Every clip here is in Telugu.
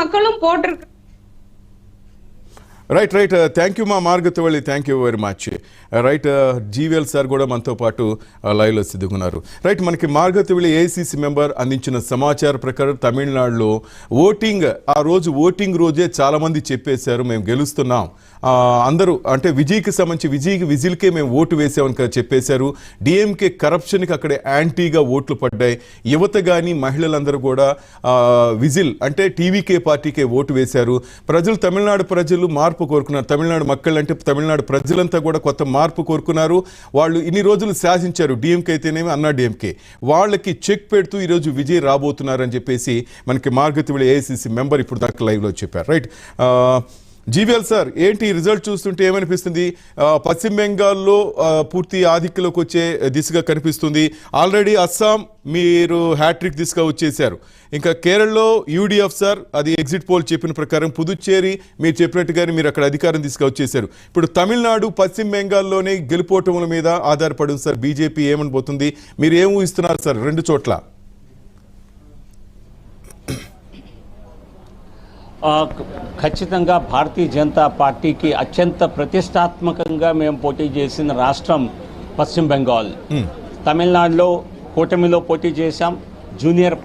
மக்களும் போட்டிருக்க. రైట్ రైట్ థ్యాంక్ యూ మా మార్గతవళి, thank you very much. Right GVL sir కూడా మనతో పాటు లైవ్లో సిద్ధుకున్నారు. రైట్, మనకి మార్గతవళి ఏఐసిసి మెంబర్ అందించిన సమాచార ప్రకారం తమిళనాడులో ఓటింగ్, ఆ రోజు ఓటింగ్ రోజే చాలామంది చెప్పేశారు మేము గెలుస్తున్నాం, అందరూ అంటే విజయ్కి సంబంధించి విజిల్కే మేము ఓటు వేసామని చెప్పేశారు. డిఎంకే కరప్షన్కి అక్కడ యాంటీగా ఓట్లు పడ్డాయి. యువత కానీ మహిళలందరూ కూడా విజిల్ అంటే టీవీకే పార్టీకే ఓటు వేశారు. తమిళనాడు ప్రజలు మార్పు కోరుకున్నారు. తమిళనాడు మక్కళ్ళు అంటే తమిళనాడు ప్రజలంతా కూడా కొత్త మార్పు కోరుకున్నారు. వాళ్ళు ఇన్ని రోజులు శాసించారు, డిఎంకే అయితేనేమి అన్నా డిఎంకే, వాళ్ళకి చెక్ పెడుతూ ఈరోజు విజయ్ రాబోతున్నారని చెప్పేసి మనకి మార్గతవళి ఏఐసిసి మెంబర్ ఇప్పుడు దాకా లైవ్లో చెప్పారు. రైట్, జీవీఎల్ సార్, ఏంటి రిజల్ట్ చూస్తుంటే ఏమనిపిస్తుంది? పశ్చిమ బెంగాల్లో పూర్తి ఆధిక్యంలోకి వచ్చే దిశగా కనిపిస్తుంది. ఆల్రెడీ అస్సాం మీరు హ్యాట్రిక్ దిశగా వచ్చేసారు. ఇంకా కేరళలో యూడిఎఫ్ సార్ అది ఎగ్జిట్ పోల్ చెప్పిన ప్రకారం, పుదుచ్చేరి మీరు చెప్పినట్టుగానే మీరు అక్కడ అధికారం దిశగా వచ్చేసారు. ఇప్పుడు తమిళనాడు పశ్చిమ బెంగాల్లోనే గెలుపోవటముల మీద ఆధారపడింది సార్. బీజేపీ ఏమనిపోతుంది, మీరు ఏం ఊహిస్తున్నారు సార్ రెండు చోట్ల? ఖచ్చితంగా భారతీయ జనతా పార్టీకి అత్యంత ప్రతిష్టాత్మకంగా మేము పోటీ చేసిన రాష్ట్రం పశ్చిమ బెంగాల్. తమిళనాడులో కూటమిలో పోటీ చేశాం, జూనియర్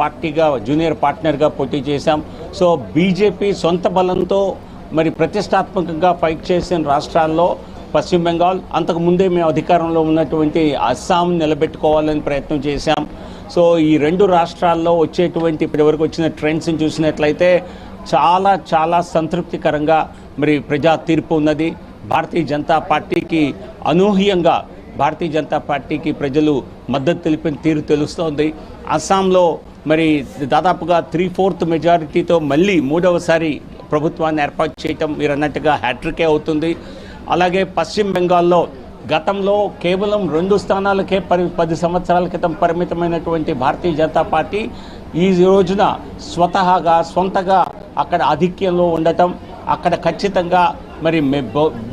పార్ట్నర్గా పోటీ చేశాం. సో బీజేపీ సొంత బలంతో మరి ప్రతిష్టాత్మకంగా ఫైట్ చేసిన రాష్ట్రాల్లో పశ్చిమ బెంగాల్, అంతకుముందే మేము అధికారంలో ఉన్నటువంటి అస్సాం నిలబెట్టుకోవాలని ప్రయత్నం చేశాం. సో ఈ రెండు రాష్ట్రాల్లో వచ్చేటువంటి ఇప్పటివరకు వచ్చిన ట్రెండ్స్ని చూసినట్లయితే చాలా చాలా సంతృప్తికరంగా మరి ప్రజా తీర్పు ఉన్నది. భారతీయ జనతా పార్టీకి అనూహ్యంగా భారతీయ జనతా పార్టీకి ప్రజలు మద్దతు తెలిపిన తీరు తెలుస్తోంది. అస్సాంలో మరి దాదాపుగా 3/4 మెజారిటీతో మళ్ళీ మూడవసారి ప్రభుత్వాన్ని ఏర్పాటు చేయటం మీరు అన్నట్టుగా హ్యాట్రికే అవుతుంది. అలాగే పశ్చిమ బెంగాల్లో గతంలో కేవలం 2 స్థానాలకే 10 సంవత్సరాల క్రితం పరిమితమైనటువంటి భారతీయ జనతా పార్టీ ఈ రోజున సొంతగా అక్కడ ఆధిక్యంలో ఉండటం, అక్కడ ఖచ్చితంగా మరి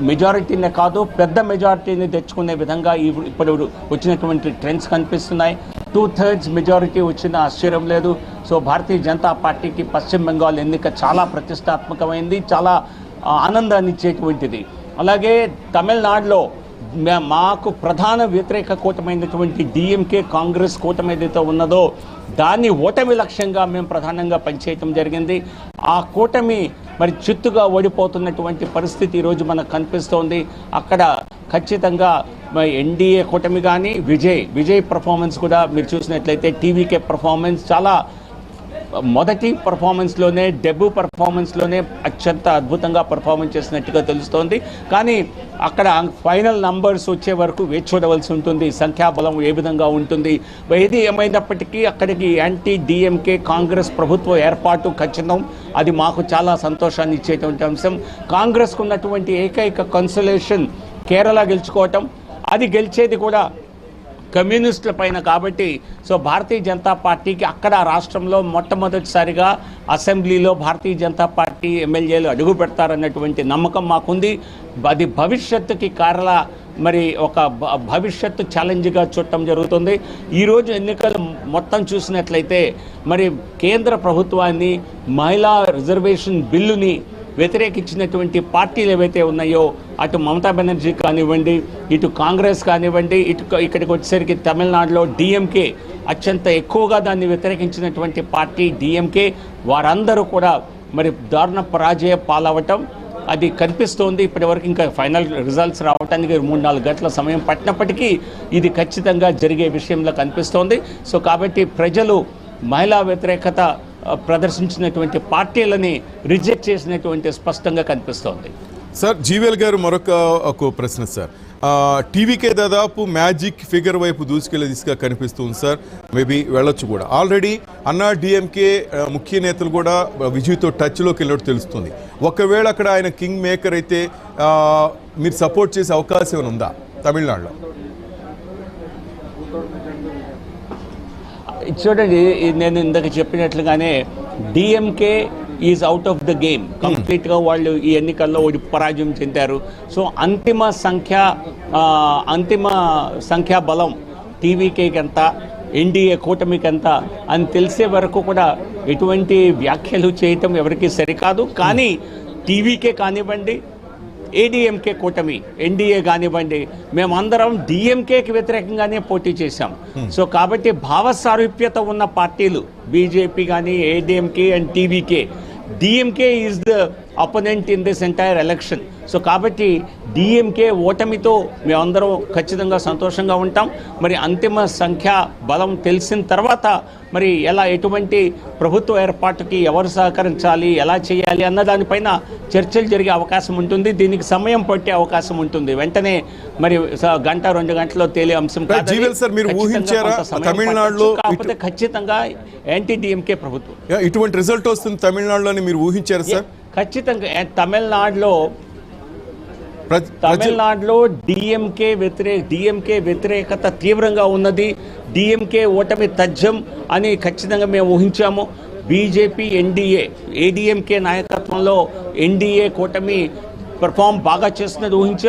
మెజారిటీనే కాదు పెద్ద మెజారిటీని తెచ్చుకునే విధంగా ఇప్పుడు వచ్చినటువంటి ట్రెండ్స్ కనిపిస్తున్నాయి. 2/3 మెజారిటీ వచ్చిన ఆశ్చర్యం లేదు. సో భారతీయ జనతా పార్టీకి పశ్చిమ బెంగాల్ ఎన్నిక చాలా ప్రతిష్టాత్మకమైంది, చాలా ఆనందాన్ని ఇచ్చేటువంటిది. అలాగే తమిళనాడులో మాకు ప్రధాన వ్యతిరేక కూటమైనటువంటి డిఎంకే కాంగ్రెస్ కూటమి ఏదైతే ఉన్నదో దాన్ని ఓటమి లక్ష్యంగా మేము ప్రధానంగా పనిచేయటం జరిగింది. ఆ కూటమి మరి చిత్తుగా ఓడిపోతున్నటువంటి పరిస్థితి ఈరోజు మనకు కనిపిస్తోంది. అక్కడ ఖచ్చితంగా ఎన్డీఏ కూటమి కానీ విజయ్ పర్ఫార్మెన్స్ కూడా మీరు చూసినట్లయితే టీవీకే పర్ఫార్మెన్స్ చాలా మొదటి పర్ఫార్మెన్స్లోనే డెబ్యూ పర్ఫార్మెన్స్లోనే అత్యంత అద్భుతంగా పర్ఫార్మెన్స్ చేసినట్టుగా తెలుస్తోంది. కానీ అక్కడ ఫైనల్ నంబర్స్ వచ్చే వరకు వేచి చూడవలసి ఉంటుంది, సంఖ్యాబలం ఏ విధంగా ఉంటుంది. ఏది ఏమైనప్పటికీ అక్కడికి యాంటీ డిఎంకే కాంగ్రెస్ ప్రభుత్వ ఏర్పాటు ఖచ్చితం, అది మాకు చాలా సంతోషాన్ని ఇచ్చేటువంటి అంశం. కాంగ్రెస్కు ఉన్నటువంటి ఏకైక కన్సోలేషన్ కేరళ గెలుచుకోవటం, అది గెలిచేది కూడా కమ్యూనిస్టుల పైన కాబట్టి సో భారతీయ జనతా పార్టీకి అక్కడ రాష్ట్రంలో మొట్టమొదటిసారిగా అసెంబ్లీలో భారతీయ జనతా పార్టీ ఎమ్మెల్యేలు అడుగు పెడతారన్నటువంటి నమ్మకం మాకుంది. అది భవిష్యత్తుకి మరి ఒక భవిష్యత్తు ఛాలెంజ్గా చూడటం జరుగుతుంది. ఈరోజు ఎన్నికలు మొత్తం చూసినట్లయితే మరి కేంద్ర ప్రభుత్వాన్ని మహిళా రిజర్వేషన్ బిల్లుని వ్యతిరేకించినటువంటి పార్టీలు ఏవైతే ఉన్నాయో అటు మమతా బెనర్జీ కానివ్వండి, ఇటు కాంగ్రెస్ కానివ్వండి, ఇక్కడికి వచ్చేసరికి తమిళనాడులో డిఎంకే అత్యంత ఎక్కువగా దాన్ని వ్యతిరేకించినటువంటి పార్టీ డిఎంకే, వారందరూ కూడా మరి దారుణ పరాజయ పాలవటం అది కనిపిస్తోంది. ఇప్పటివరకు ఇంకా ఫైనల్ రిజల్ట్స్ రావడానికి 3-4 గంటల సమయం పట్టినప్పటికీ ఇది ఖచ్చితంగా జరిగే విషయంలో కనిపిస్తోంది. సో కాబట్టి ప్రజలు మహిళా వ్యతిరేకత ప్రదర్శించినటువంటి పార్టీలని రిజెక్ట్ చేసినటువంటి స్పష్టంగా కనిపిస్తోంది. సార్ జీవీఎల్ గారు, మరొక ప్రశ్న సార్. టీవీకే దాదాపు మ్యాజిక్ ఫిగర్ వైపు దూసుకెళ్లే దిశగా కనిపిస్తుంది సార్, మేబీ వెళ్ళొచ్చు కూడా. ఆల్రెడీ అన్నా డిఎంకే ముఖ్య నేతలు కూడా విజయ్తో టచ్లోకి వెళ్ళినట్టు తెలుస్తుంది. ఒకవేళ అక్కడ ఆయన కింగ్ మేకర్ అయితే మీరు సపోర్ట్ చేసే అవకాశం ఏమైనా ఉందా తమిళనాడులో? చూడండి, నేను ఇందాక చెప్పినట్లుగానే DMK is out of the game కంప్లీట్గా. వాళ్ళు ఈ ఎన్నికల్లో పరాజయం చెందారు. సో అంతిమ సంఖ్యాబలం టీవీకేకి ఎంత, ఎన్డీఏ కూటమికి ఎంత అని తెలిసే వరకు కూడా ఎటువంటి వ్యాఖ్యలు చేయటం ఎవరికి సరికాదు. కానీ టీవీకే కానివ్వండి, ఏడీఎంకే కూటమి, ఎన్డీఏ కానివ్వండి, మేమందరం డిఎంకేకి వ్యతిరేకంగానే పోటీ చేశాం. సో కాబట్టి భావ సారూప్యత ఉన్న పార్టీలు బీజేపీ కానీ, ADMK and TVK, DMK is the opponent in this entire election. So కాబట్టి డిఎంకే ఓటమితో మేమందరం ఖచ్చితంగా సంతోషంగా ఉంటాం. మరి అంతిమ సంఖ్య బలం తెలిసిన తర్వాత మరి ఎటువంటి ప్రభుత్వ ఏర్పాటుకి ఎవరు సహకరించాలి, ఎలా చేయాలి అన్న దానిపైన చర్చలు జరిగే అవకాశం ఉంటుంది. దీనికి సమయం పట్టే అవకాశం ఉంటుంది. వెంటనే మరి గంట 2 గంటల్లో తేలే అంశం కాదు. జీవీఎల్ సార్, మీరు ఊహించారా తమిళనాడులో కాకపోతే ఖచ్చితంగా యాంటీ డిఎంకే ప్రభుత్వం ఇటువంటి రిజల్ట్ వస్తుంది తమిళనాడులోని మీరు ఊహించారా సార్? ఖచ్చితంగా తమిళనాడులో డిఎంకే వ్యతిరేకత తీవ్రంగా ఉన్నది. డిఎంకే ఓటమి తథ్యం అని ఖచ్చితంగా మేము ఊహించాము. బీజేపీ, ఎన్డీఏ, ఏడీఎంకే నాయకత్వంలో ఎన్డీఏ కూటమి పెర్ఫామ్ బాగా చేస్తున్నది ఊహించాము.